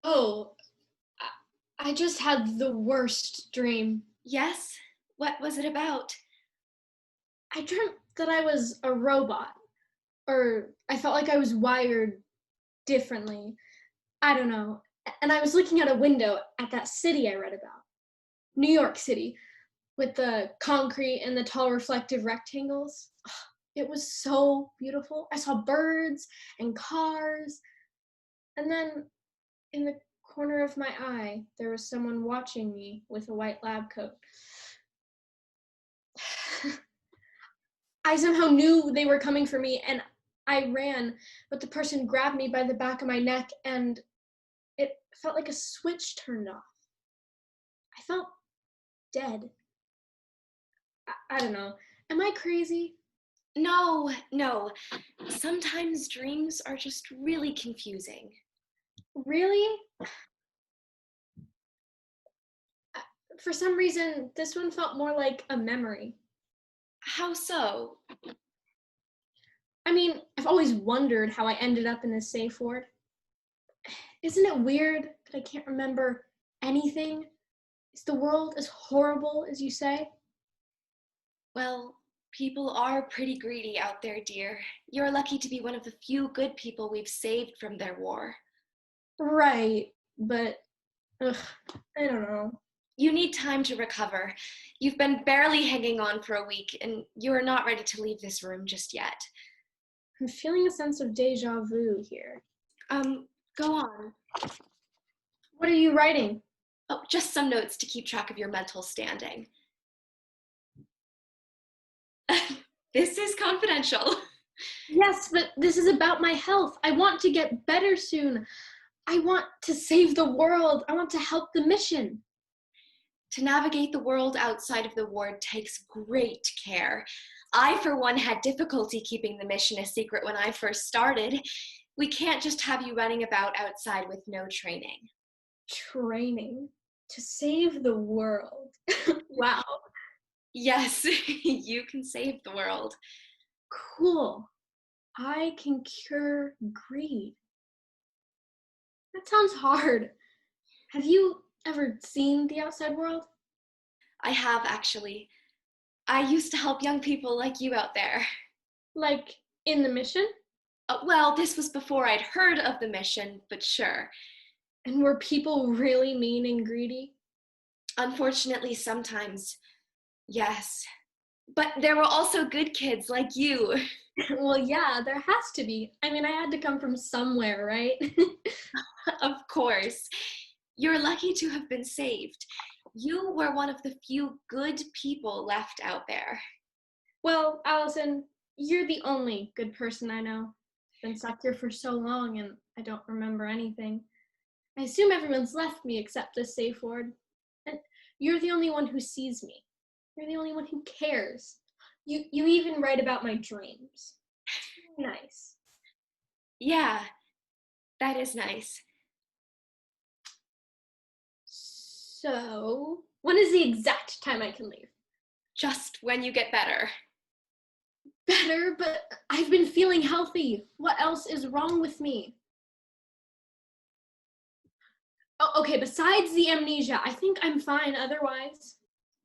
Oh, I just had the worst dream. Yes? What was it about? I dreamt that I was a robot, or I felt like I was wired differently. I don't know. And I was looking out a window at that city I read about, New York City, with the concrete and the tall reflective rectangles. It was so beautiful. I saw birds and cars, and then in the corner of my eye, there was someone watching me with a white lab coat. I somehow knew they were coming for me and I ran, but the person grabbed me by the back of my neck and it felt like a switch turned off. I felt dead. I don't know. Am I crazy? No, no. Sometimes dreams are just really confusing. Really? For some reason, this one felt more like a memory. How so? I mean, I've always wondered how I ended up in this safe ward. Isn't it weird that I can't remember anything? Is the world as horrible as you say? Well, people are pretty greedy out there, dear. You're lucky to be one of the few good people we've saved from their war. Right, but ugh, I don't know. You need time to recover. You've been barely hanging on for a week, and you are not ready to leave this room just yet. I'm feeling a sense of deja vu here. Go on. What are you writing? Oh, just some notes to keep track of your mental standing. This is confidential. Yes, but this is about my health. I want to get better soon. I want to save the world. I want to help the mission. To navigate the world outside of the ward takes great care. I, for one, had difficulty keeping the mission a secret when I first started. We can't just have you running about outside with no training. Training to save the world. Wow, Yes, you can save the world. cool. I can cure greed. That sounds hard. Have you ever seen the outside world? I have, actually. I used to help young people like you out there. Like in the mission? Well, this was before I'd heard of the mission, but sure. And were people really mean and greedy? Unfortunately, sometimes, yes. But there were also good kids like you. Well, yeah, there has to be. I mean, I had to come from somewhere, right? Of course. You're lucky to have been saved. You were one of the few good people left out there. Well, Allison, you're the only good person I know. I've been stuck here for so long and I don't remember anything. I assume everyone's left me except this safe ward. And you're the only one who sees me. You're the only one who cares. You even write about my dreams. Nice. Yeah, that is nice. So, when is the exact time I can leave? Just when you get better. Better, but I've been feeling healthy. What else is wrong with me? Oh, okay, besides the amnesia, I think I'm fine otherwise.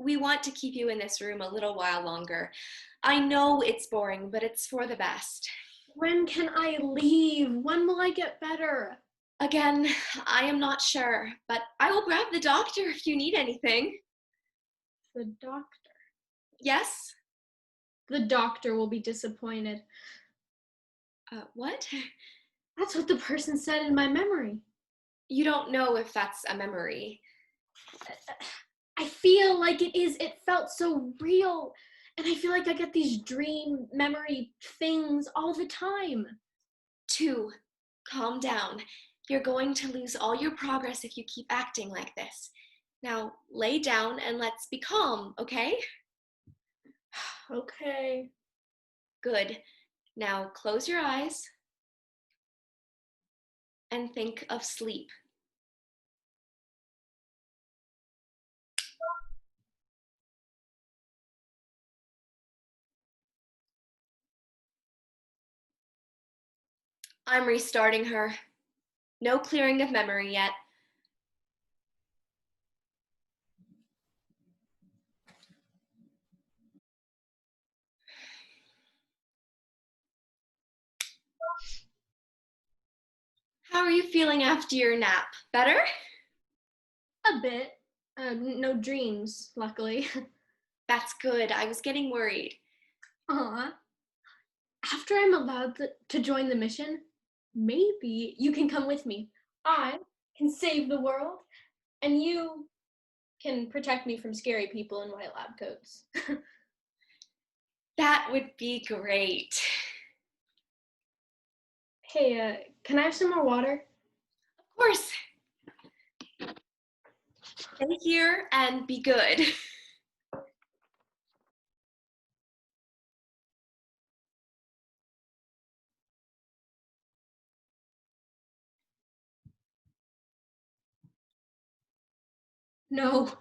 We want to keep you in this room a little while longer. I know it's boring, but it's for the best. When can I leave? When will I get better? Again, I am not sure, but I will grab the doctor if you need anything. The doctor. Yes? The doctor will be disappointed. What? That's what the person said in my memory. You don't know if that's a memory. I feel like it is. It felt so real. And I feel like I get these dream memory things all the time. 2, calm down. You're going to lose all your progress if you keep acting like this. Now, lay down and let's be calm, okay? Okay. Good. Now, close your eyes and think of sleep. I'm restarting her. No clearing of memory yet. How are you feeling after your nap? Better? A bit. No dreams, luckily. That's good. I was getting worried. Aw. After I'm allowed to join the mission, maybe you can come with me. I can save the world, and you can protect me from scary people in white lab coats. That would be great. Hey, can I have some more water? Of course. Stay here and be good. No.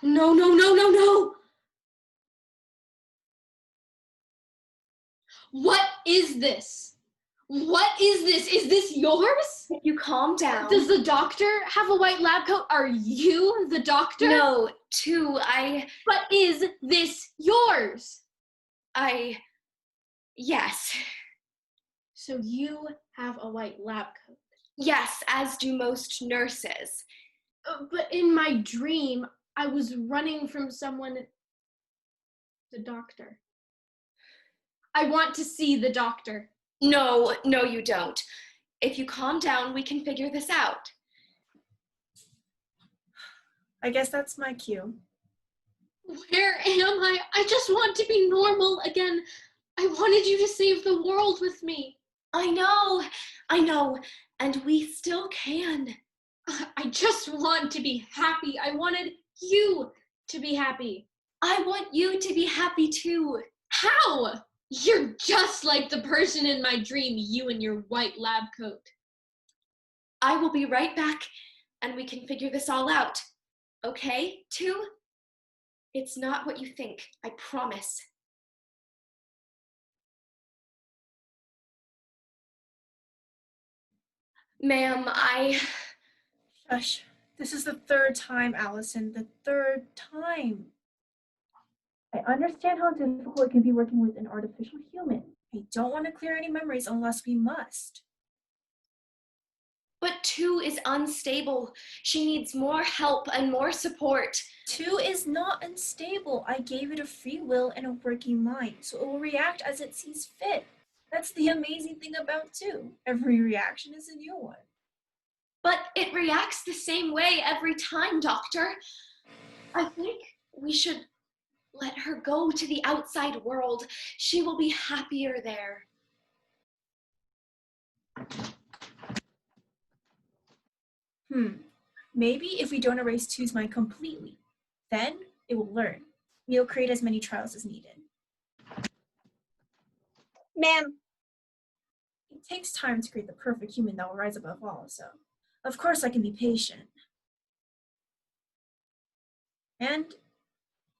No, no, no, no, no! What is this? What is this? Is this yours? If you calm down. Does the doctor have a white lab coat? Are you the doctor? No, But is this yours? Yes. So you have a white lab coat? Yes, as do most nurses. But in my dream, I was running from someone. The doctor. I want to see the doctor. No, you don't. If you calm down, we can figure this out. I guess that's my cue. Where am I? I just want to be normal again. I wanted you to save the world with me. I know, and we still can. I just want to be happy. I wanted you to be happy. I want you to be happy too. How? You're just like the person in my dream, you and your white lab coat. I will be right back, and we can figure this all out. Okay, Tu? It's not what you think, I promise. Ma'am, Shush. This is the third time, Allison. The third time. I understand how difficult it can be working with an artificial human. I don't want to clear any memories unless we must. But Tu is unstable. She needs more help and more support. Tu is not unstable. I gave it a free will and a working mind, so it will react as it sees fit. That's the amazing thing about Tu. Every reaction is a new one. But it reacts the same way every time, Doctor. I think we should let her go to the outside world. She will be happier there. Maybe if we don't erase Tu's mind completely, then it will learn. We'll create as many trials as needed. Ma'am. It takes time to create the perfect human that will rise above all, so of course I can be patient. And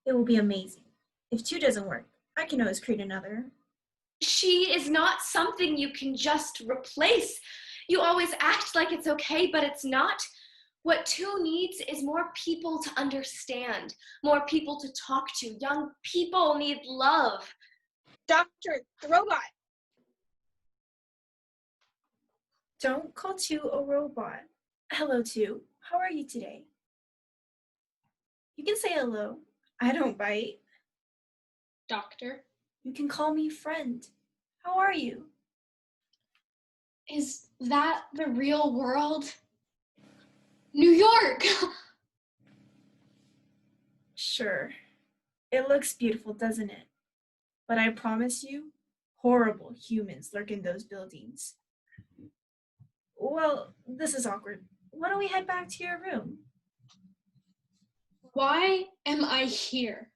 it will be amazing. If two doesn't work, I can always create another. She is not something you can just replace. You always act like it's okay, but it's not. What Tu needs is more people to understand, more people to talk to. Young people need love. Doctor, the robot. Don't call Tu a robot. Hello, Tu. How are you today? You can say hello. I don't bite. Doctor? You can call me friend. How are you? Is that the real world? New York! Sure. It looks beautiful, doesn't it? But I promise you, horrible humans lurk in those buildings. Well, this is awkward. Why don't we head back to your room? Why am I here?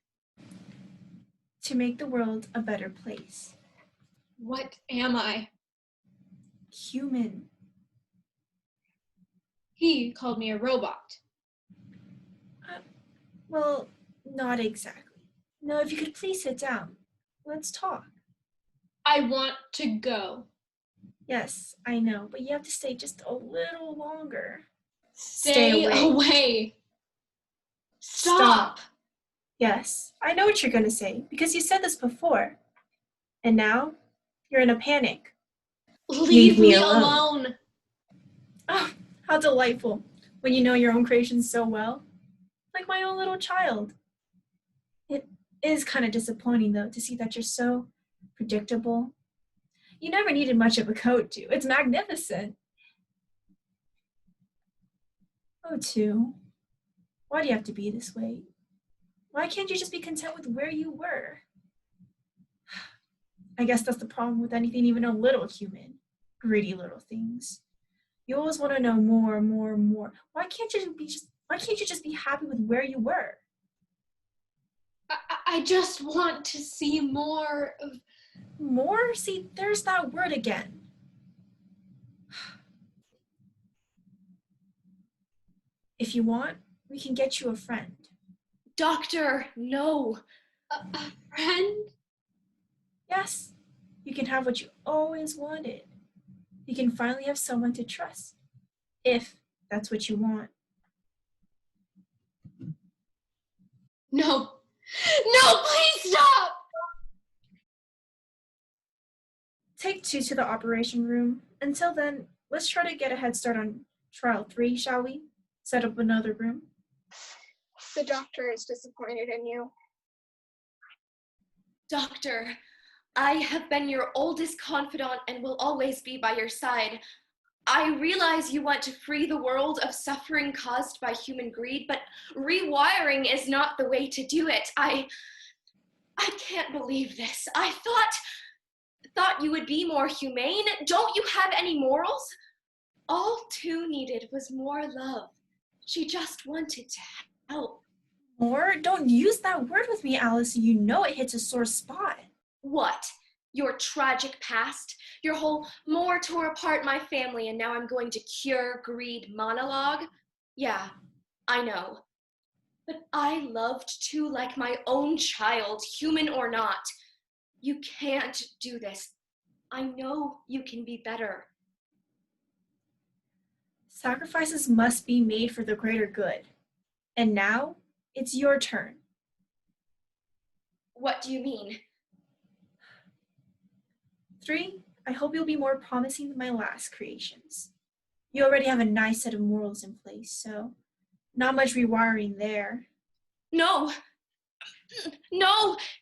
To make the world a better place. What am I? Human. He called me a robot. Well, not exactly. No, if you could please sit down. Let's talk. I want to go. Yes, I know, but you have to stay just a little longer. Stay away. Stop. Yes, I know what you're going to say, because you said this before. And now, you're in a panic. Leave me alone. Oh, how delightful when you know your own creations so well. Like my own little child. It is kind of disappointing, though, to see that you're so predictable. You never needed much of a coat, too. It's magnificent. Oh, too. Why do you have to be this way? Why can't you just be content with where you were? I guess that's the problem with anything even a little human. Greedy little things. You always want to know more, more, more. Why can't you just be happy with where you were? I just want to see more of... More? See, there's that word again. If you want, we can get you a friend. Doctor, no. A friend? Yes, you can have what you always wanted. You can finally have someone to trust, if that's what you want. No. No, please stop! Take 2 to the operation room. Until then, let's try to get a head start on trial 3, shall we? Set up another room. The doctor is disappointed in you. Doctor, I have been your oldest confidant and will always be by your side. I realize you want to free the world of suffering caused by human greed, but rewiring is not the way to do it. I can't believe this. I thought you would be more humane. Don't you have any morals? All Tu needed was more love. She just wanted to help. More? Don't use that word with me, Alice. You know it hits a sore spot. What? Your tragic past? Your whole more tore apart my family and now I'm going to cure greed monologue? Yeah, I know. But I loved Tu like my own child, human or not. You can't do this. I know you can be better. Sacrifices must be made for the greater good. And now, it's your turn. What do you mean? 3, I hope you'll be more promising than my last creations. You already have a nice set of morals in place, so not much rewiring there. No,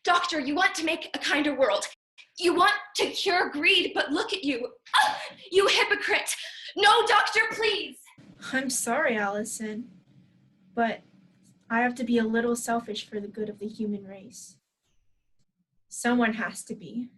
doctor, you want to make a kinder world. You want to cure greed, but look at you. You hypocrite. No, doctor, please. I'm sorry, Allison, but I have to be a little selfish for the good of the human race. Someone has to be.